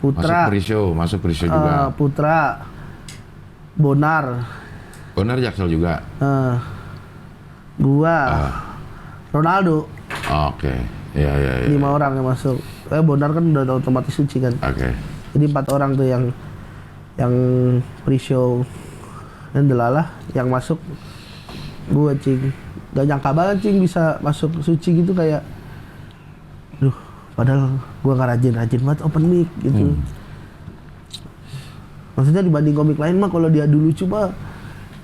Putra. Masuk pre-show juga. Putra. Bonar Jaksel juga. Gua. Ronaldo. Oke. Iya. 5 orang yang masuk. Bonar kan udah otomatis Suci kan. Oke. Jadi 4 orang tuh yang yang pre-show dan delalah yang masuk gua cing gak nyangka banget cing bisa masuk Suci gitu kayak duh padahal gua gak rajin banget open mic gitu. Maksudnya dibanding komik lain mah kalau dia dulu cuma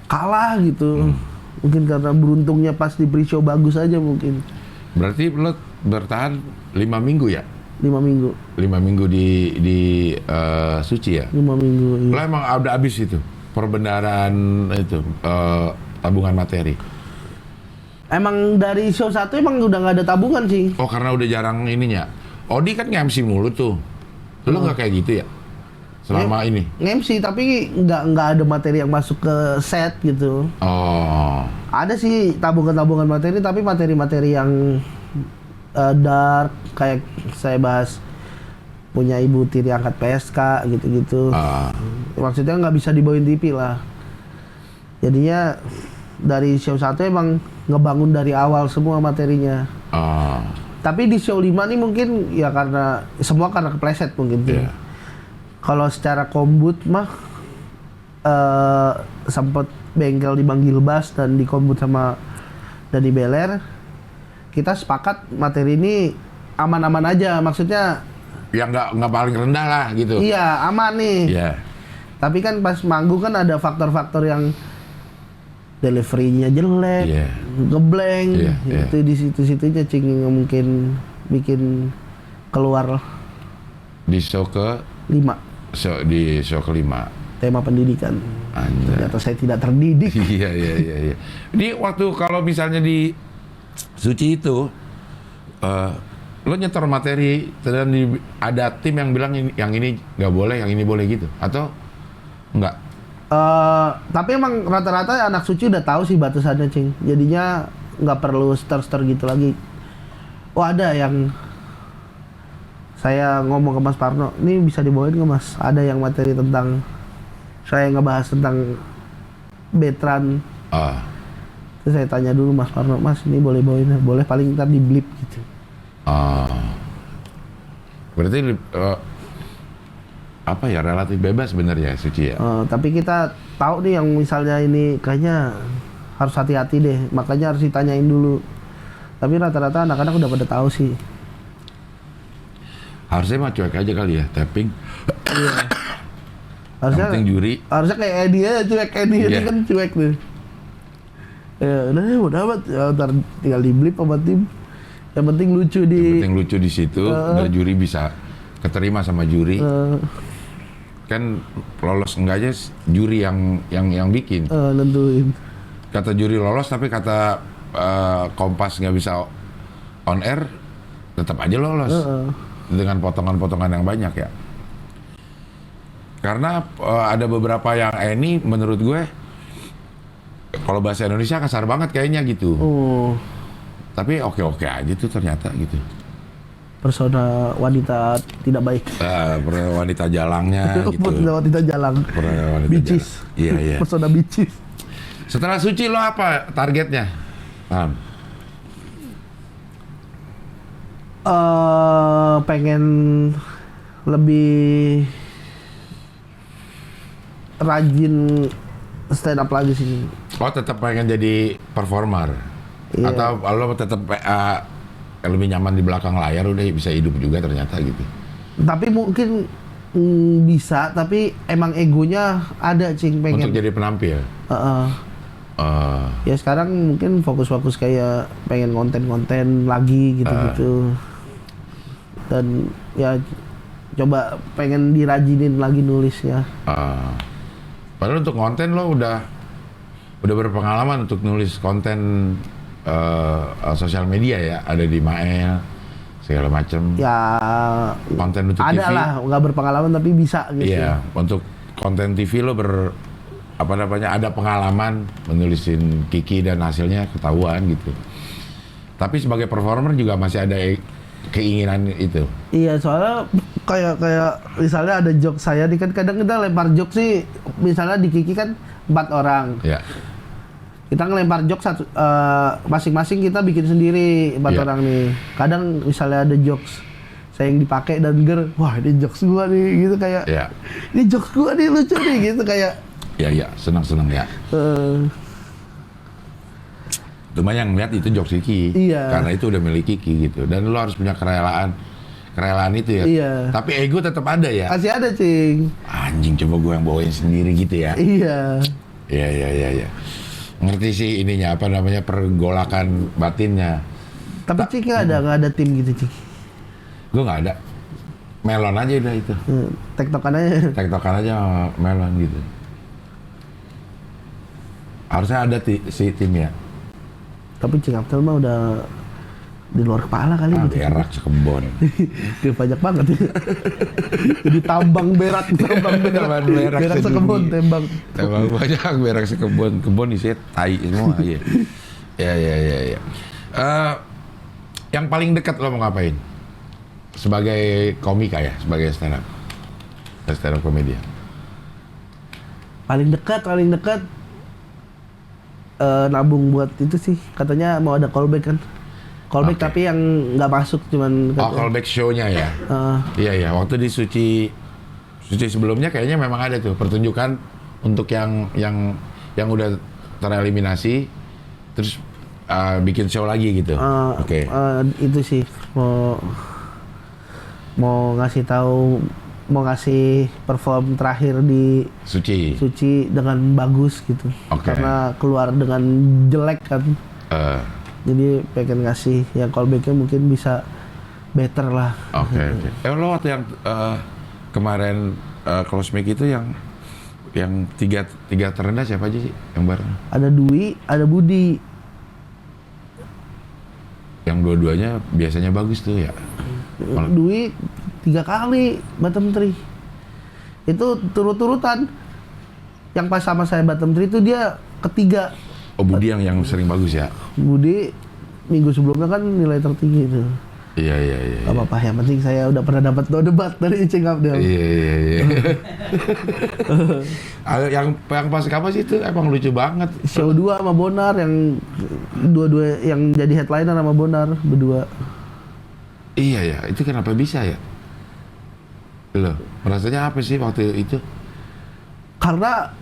kalah gitu. Mungkin karena beruntungnya pas di pre-show bagus aja mungkin. Berarti lo bertahan 5 minggu ya? 5 minggu. 5 minggu di Suci ya? 5 minggu, iya. Lo emang udah habis itu? Perbendaharaan itu, tabungan materi? Emang dari show 1 emang udah nggak ada tabungan sih. Oh karena udah jarang ininya. Odi kan nge-MC mulu tuh. Lo nggak kayak gitu ya? Selama ini? Nge-MC tapi nggak ada materi yang masuk ke set gitu. Oh. Ada sih tabungan materi tapi materi-materi yang dark kayak saya bahas punya ibu tiri angkat PSK gitu-gitu. Maksudnya nggak bisa dibawain TV lah. Jadinya dari show 1 emang ngebangun dari awal semua materinya. Tapi di show 5 nih mungkin ya karena semua karena kepleset mungkin. Yeah. Kalau secara kombut mah sempet bengkel di Bang Gilbas dan di kombut sama Dani Beler. Kita sepakat materi ini aman-aman aja, maksudnya ya nggak paling rendah lah gitu. Iya aman nih. Yeah. Tapi kan pas manggung kan ada faktor-faktor yang delivery-nya jelek, ngeblank, itu di situ-situnya cing yang mungkin bikin keluar. Di show ke 5. Di show ke-5. Tema pendidikan. Ternyata saya tidak terdidik. Iya. Ini waktu kalau misalnya di Suci itu, lo nyetor materi dan ada tim yang bilang yang ini nggak boleh, yang ini boleh gitu, atau nggak? Tapi emang rata-rata anak Suci udah tahu sih batasannya cing. Jadinya nggak perlu star gitu lagi. Oh ada yang saya ngomong ke Mas Parno, ini bisa dibawain nggak Mas? Ada yang materi tentang saya ngebahas tentang Betran. Terus saya tanya dulu Mas Parno, Mas ini boleh bawain? Boleh, paling ntar di blip gitu. Berarti apa ya, relatif bebas sebenarnya Suci ya? Tapi kita tahu nih yang misalnya ini kayaknya harus hati-hati deh, makanya harus ditanyain dulu. Tapi rata-rata anak-anak udah pada tahu sih. Harusnya mah cuek aja kali ya, tapping. Iya. Harusnya juri. Harusnya kayak Edi aja, cuek Edi ini kan cuek tuh. Ya udah amat, ya, ntar tinggal di blip sama tim. Yang penting lucu di. Yang penting lucu di situ, dan juri bisa keterima sama juri. Kan lolos enggaknya juri yang bikin. Nentuin. Kata juri lolos, tapi kata Kompas nggak bisa on air, tetap aja lolos. Dengan potongan-potongan yang banyak ya. Karena ada beberapa yang ini menurut gue kalau bahasa Indonesia kasar banget kayaknya gitu. Tapi oke-oke aja tuh ternyata gitu. Persona wanita tidak baik. Wanita jalangnya gitu. Persona wanita jalang. Bicis. Iya. Persona bicis. Setelah Suci lo apa targetnya? Pengen lebih rajin stand up lagi sih. Oh tetap pengen jadi performer? Yeah. Atau lo tetap lebih nyaman di belakang layar, udah bisa hidup juga ternyata gitu? Tapi mungkin bisa, tapi emang egonya ada cing pengen. Untuk jadi penampil? Ya sekarang mungkin fokus-fokus kayak pengen konten-konten lagi gitu-gitu. Dan ya coba pengen dirajinin lagi nulisnya. Padahal untuk konten lo udah berpengalaman untuk nulis konten sosial media ya, ada di Mael segala macam. Ya konten untuk ada TV. Ada lah, nggak berpengalaman tapi bisa gitu. Iya, untuk konten TV lo ada pengalaman menulisin Kiki dan hasilnya ketahuan gitu. Tapi sebagai performer juga masih ada keinginan itu. Iya, soalnya kayak misalnya ada joke saya nih kan, kadang kita lempar joke sih, misalnya di Kiki kan 4 orang. Iya. Kita ngelempar joke masing-masing kita bikin sendiri 4 orang nih. Kadang misalnya ada jokes saya yang dipakai dan ger, wah ini jokes gua nih gitu kayak, ini jokes gua nih lucu nih gitu kayak. Ya senang ya. Cuma yang lihat itu jokes Kiki, karena itu udah milik Kiki gitu, dan lo harus punya kerelaan itu ya. Iya. Tapi ego tetap ada ya. Masih ada, Cing. Anjing, coba gue yang bawain sendiri gitu ya. Iya. Iya. Ngerti sih ininya, apa namanya, pergolakan batinnya. Tapi Cing nggak ada tim gitu, Cing. Gue nggak ada. Melon aja udah itu. Tektokan aja sama Melon gitu. Harusnya ada si tim ya. Tapi Cing Abdel mah udah di luar kepala kali gitu. Berak sekebon. Dia banyak banget ya. Jadi tambang berak sekebon tembang banyak berak kebon isinya tai semua. Iya. Ya. Yang paling dekat lo mau ngapain? Sebagai komika ya, sebagai stand up komedian. Paling dekat nabung buat itu sih, katanya mau ada callback kan. Callback tapi yang nggak masuk cuman. Callback show-nya ya. Iya. Waktu di Suci sebelumnya kayaknya memang ada tuh pertunjukan untuk yang udah tereliminasi, terus bikin show lagi gitu. Oke. Itu sih mau ngasih perform terakhir di Suci dengan bagus gitu. Karena keluar dengan jelek kan. Jadi pengen ngasih yang callbacknya mungkin bisa better lah. Oke. Lo waktu yang kemarin close mic itu yang tiga terendah siapa aja sih yang bareng? Ada Dwi, ada Budi. Yang dua-duanya biasanya bagus tuh ya. Dwi 3 kali bottom 3. Itu turut-turutan. Yang pas sama saya bottom 3 itu dia ketiga. Oh, Budi yang sering bagus ya? Budi minggu sebelumnya kan nilai tertinggi itu. Iya. Gak apa-apa, yang penting saya udah pernah dapat debat dari Cing Abdel. Iya. yang pas kapan sih itu emang lucu banget. Show 2 sama Bonar, yang dua-dua yang jadi headliner sama Bonar berdua. Iya ya, itu kenapa bisa ya? Loh, merasanya apa sih waktu itu? Karena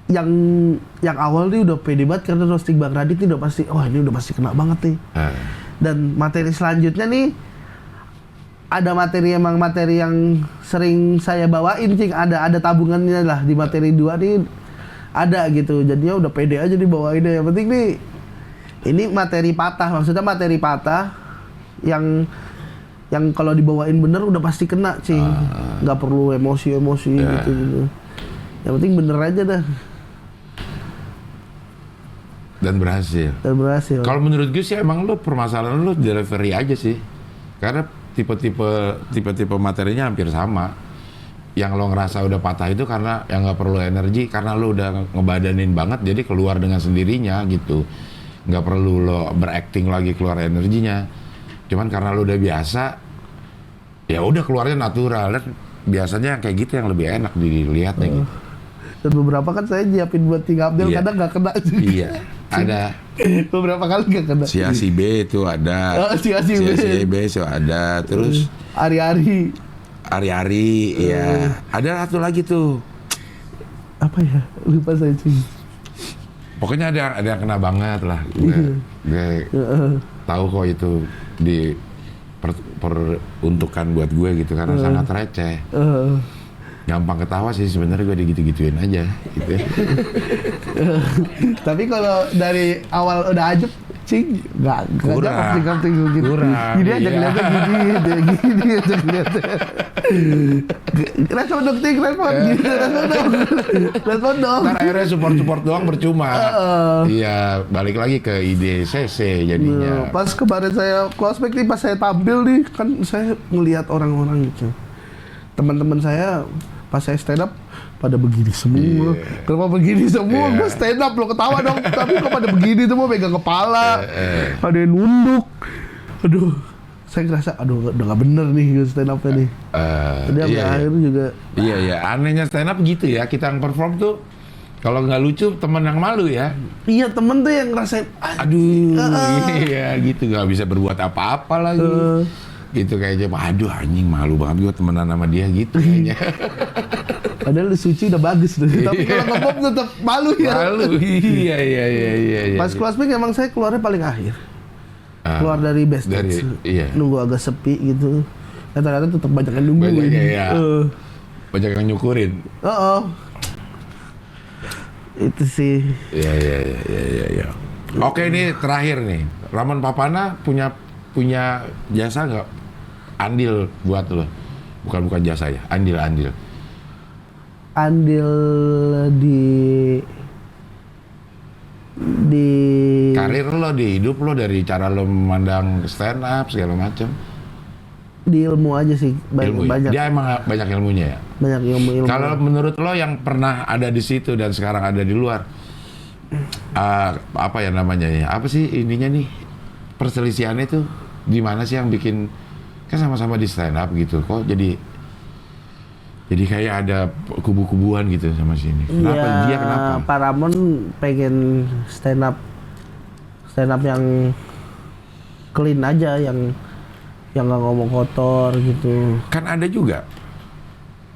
yang awal nih udah pede banget karena roasting Bang Radit ini udah pasti, ini udah pasti kena banget nih. Dan materi selanjutnya nih ada materi yang sering saya bawain, Cing. Ada tabungannya lah di materi 2 nih ada gitu. Jadinya udah pede aja dibawainnya. Yang penting nih ini materi patah, maksudnya materi patah yang kalau dibawain bener udah pasti kena, Cing. Nggak perlu emosi gitu. Yang penting bener aja dah. Dan berhasil. Kalau menurut gue sih emang lo permasalahan lo delivery aja sih. Karena tipe-tipe materinya hampir sama. Yang lo ngerasa udah patah itu karena yang nggak perlu energi, karena lo udah ngebadanin banget, jadi keluar dengan sendirinya gitu. Nggak perlu lo berakting lagi keluar energinya. Cuman karena lo udah biasa, ya udah keluarnya natural. Dan biasanya yang kayak gitu yang lebih enak dilihatnya gitu. Dan beberapa kan saya nyiapin buat Cing Abdel, kadang nggak kena juga. Iya, ada. Beberapa kali nggak kena. Si B itu ada. Si B itu ada. Terus Ari-Ari, iya. Ada satu lagi tuh. Apa ya? Lupa saya, Cing. Pokoknya ada yang kena banget lah. Gue tahu kok itu peruntukan buat gue gitu, karena sangat receh. Gampang ketawa sih sebenarnya, gue digitu-gituin aja gitu ya. Tapi kalau dari awal udah ajeb, Cing, nggak jawab gitu. Gini aja ngeliatnya gini aja ngeliatnya. Respon dong, Cing, respon dong. Ntar akhirnya support doang percuma. Iya, balik lagi ke ide CC jadinya. Pas kemarin saya close back nih, pas saya tampil nih, kan saya ngelihat orang-orang gitu. Teman-teman saya pas saya stand up pada begini semua. Kenapa begini semua? Gue stand up lo ketawa dong, tapi kok pada begini semua, pegang kepala, ada yang nunduk. Aduh, saya ngerasa udah gak bener nih stand upnya nih. Jadi akhirnya juga. Iya, anehnya stand up gitu ya. Kita yang perform tuh kalau nggak lucu, temen yang malu ya. Iya, temen tuh yang ngerasain, aduh, iya gitu, nggak bisa berbuat apa-apa lagi. gitu kayaknya. Aduh anjing malu banget gue temenan sama dia gitu kayaknya. Padahal suci udah bagus tuh. Tapi kalau nge-pop tetap malu ya. Malu. Iya. Pas kelas pink emang saya keluarnya paling akhir. Keluar dari backstage. Iya. Nunggu agak sepi gitu. Ternyata tetap banyak yang nungguin. Banyak yang nyukurin. Itu sih. Iya. Oke, ini terakhir nih. Ramon Papana punya jasa nggak? Andil buat lo? Bukan jasa ya, andil. Andil di karir lo, di hidup lo, dari cara lo memandang stand up segala macam. Di ilmu aja sih, banyak. Dia emang banyak ilmunya ya. Banyak ilmu. Kalau menurut lo yang pernah ada di situ dan sekarang ada di luar, apa ya namanya ya? Apa sih ininya nih? Perselisihannya itu di mana sih yang bikin, kan sama-sama di stand up gitu, kok jadi kayak ada kubu-kubuan gitu sama sini. Kenapa? Ya, dia kenapa? Pak Ramon pengen stand up yang clean aja, yang nggak ngomong kotor gitu. Kan ada juga.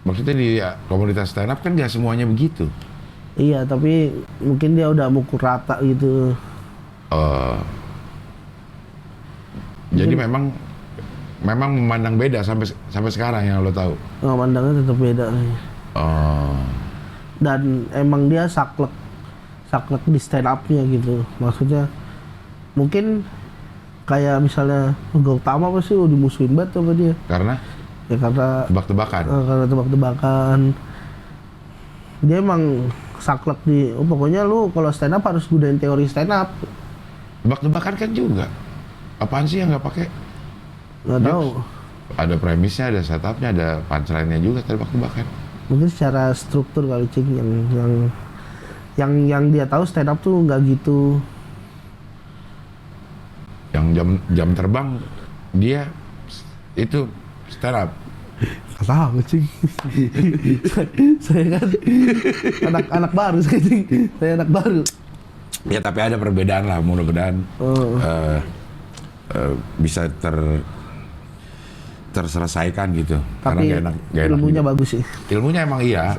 Maksudnya di komunitas stand up kan nggak semuanya begitu. Iya, tapi mungkin dia udah mukul rata gitu. Jadi memang memandang beda sampai sekarang yang lo tahu. Memandangnya tetap beda. Dan emang dia saklek di stand up-nya gitu. Maksudnya mungkin kayak misalnya Gautama pasti dimusuhin banget sama dia. Karena? Ya karena tebak-tebakan. Karena tebak-tebakan. Dia emang saklek di, pokoknya lu kalau stand up harus gunain teori stand up. Tebak-tebakan kan juga. Apaan sih yang nggak pakai? Nggak tahu. Ada premisnya, ada setupnya, ada punchline-nya juga tebak-tebakan. Mungkin secara struktur kali Cing, yang dia tahu stand up tuh nggak gitu. Yang jam terbang dia itu stand up. Tahu Cing. Saya kan anak baru saya Cing. Saya anak baru. Ya tapi ada perbedaan lah, mudah-mudahan bisa terselesaikan gitu. Tapi karena gak enak ilmunya gitu. bagus sih. Ilmunya emang iya.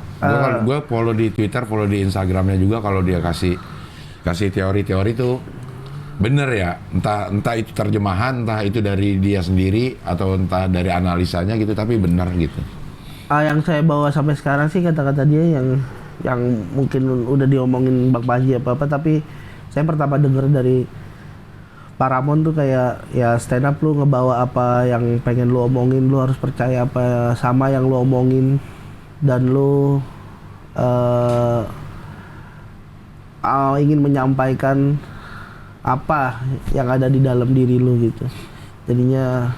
Gue follow di Twitter, follow di Instagramnya juga, kalau dia kasih teori-teori tuh bener ya. Entah itu terjemahan, entah itu dari dia sendiri atau entah dari analisanya gitu, tapi bener gitu. Yang saya bawa sampai sekarang sih kata-kata dia yang mungkin udah diomongin Bang Panji apa-apa, tapi saya pertama denger dari Pak Ramon tuh kayak ya stand up lu ngebawa apa yang pengen lu omongin, lu harus percaya apa sama yang lu omongin, dan lu ingin menyampaikan apa yang ada di dalam diri lu gitu. Jadinya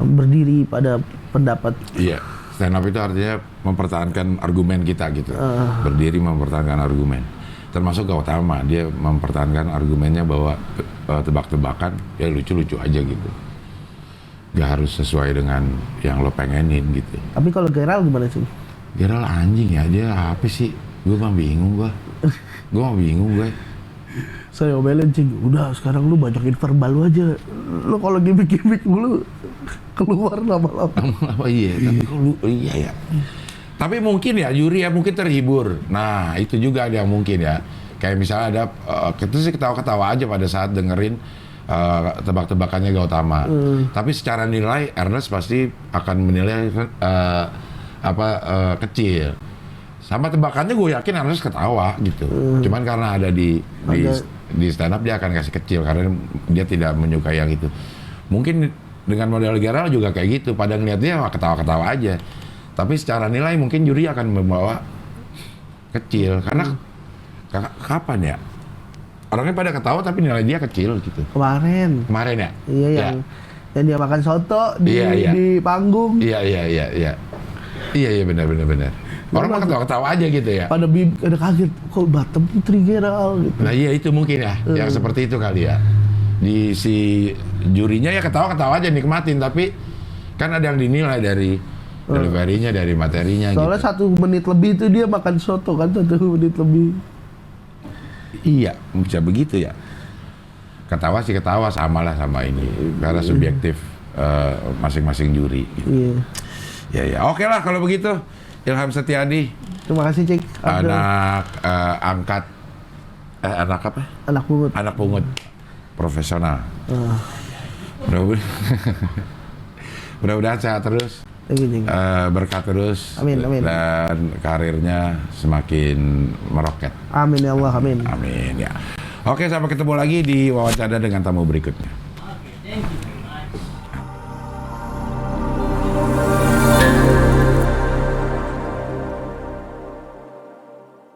berdiri pada pendapat. Iya, stand up itu artinya mempertahankan argumen kita gitu. Berdiri mempertahankan argumen. Termasuk Gautama, dia mempertahankan argumennya bahwa tebak-tebakan ya lucu-lucu aja gitu. Gak harus sesuai dengan yang lo pengenin gitu. Tapi kalau Geral gimana sih? Geral anjing ya, dia apa sih? Gue mah bingung gue. Saya omelin Cing, udah sekarang lu banyakin verbal lu aja. Lu kalau gimmick-gimmick lu keluar lama-lama. Iya, tapi kalau iya ya. Tapi mungkin ya juri ya mungkin terhibur. Nah itu juga ada yang mungkin ya. Kayak misalnya ada kita sih ketawa-ketawa aja pada saat dengerin tebak-tebakannya Gautama. Tapi secara nilai Ernest pasti akan menilai kecil. Sama tebakannya gue yakin Ernest ketawa gitu. Cuman karena ada di stand up dia akan kasih kecil karena dia tidak menyukai yang itu. Mungkin dengan model Geral juga kayak gitu. Pada ngeliat dia ketawa-ketawa aja. Tapi secara nilai mungkin juri akan membawa kecil karena kapan ya orangnya pada ketawa tapi nilai dia kecil gitu. Kemarin ya. Iya yang dia makan soto di panggung. Iya benar. Orang mah ketawa aja gitu ya. Pada kaget kok Batam Putri Geral gitu. Nah iya itu mungkin ya yang seperti itu kali ya. Di si jurinya ya ketawa-ketawa aja nikmatin, tapi kan ada yang dinilai dari delivery-nya, dari materinya. Soalnya gitu. 1 menit lebih itu dia makan soto kan, 1 menit lebih. Iya, bisa begitu ya. Ketawa sih ketawa, sama lah sama ini. Karena subjektif masing-masing juri. Gitu. Ya. Oke lah kalau begitu. Ilham Setiadi. Terima kasih, Cik. Anak angkat anak apa? Anak pungut. Anak pungut profesional. Mudah-mudahan sehat terus. Berkat terus. Amin. Dan karirnya semakin meroket. Amin ya Allah, amin. Amin ya. Oke, sampai ketemu lagi di wawancara dengan tamu berikutnya. Oke, thank you.